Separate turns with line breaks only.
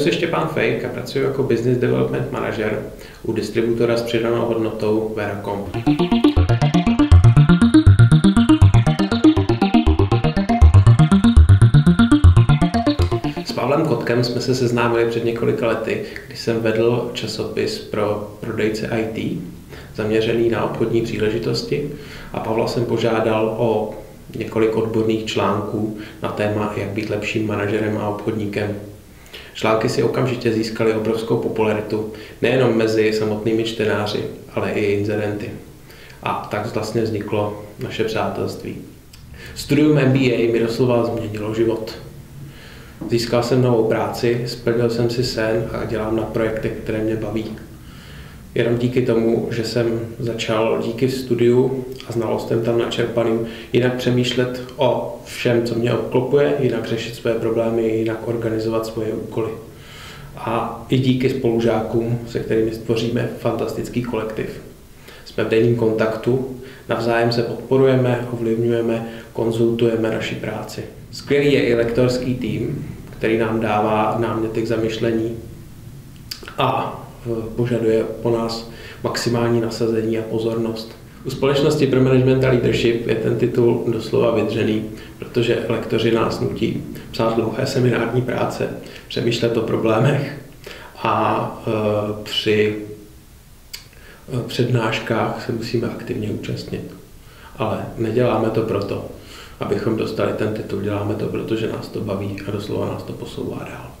se Štěpán Fejk a pracuji jako Business Development Manager u distributora s přidanou hodnotou Veracom. S Pavlem Kotkem jsme se seznámili před několika lety, kdy jsem vedl časopis pro prodejce IT, zaměřený na obchodní příležitosti, a Pavla jsem požádal o několik odborných článků na téma, jak být lepším manažerem a obchodníkem. Články si okamžitě získaly obrovskou popularitu, nejenom mezi samotnými čtenáři, ale i inzerenty. A tak vlastně vzniklo naše přátelství. Studium MBA mi doslova změnilo život. Získal jsem novou práci, splnil jsem si sen a dělám na projektech, které mě baví. Jenom díky tomu, že jsem začal díky studiu a znalostem tam načerpaným jinak přemýšlet o všem, co mě obklopuje, jinak řešit své problémy, jinak organizovat svoje úkoly. A i díky spolužákům, se kterými stvoříme fantastický kolektiv. Jsme v denním kontaktu, navzájem se podporujeme, ovlivňujeme, konzultujeme naši práci. Skvělý je i lektorský tým, který nám dává náměty k zamyšlení a požaduje po nás maximální nasazení a pozornost. U Společnosti pro management a leadership je ten titul doslova vydřený, protože lektoři nás nutí psát dlouhé seminární práce, přemýšlet o problémech a při přednáškách se musíme aktivně účastnit. Ale neděláme to proto, abychom dostali ten titul, děláme to, protože nás to baví a doslova nás to posouvá dál.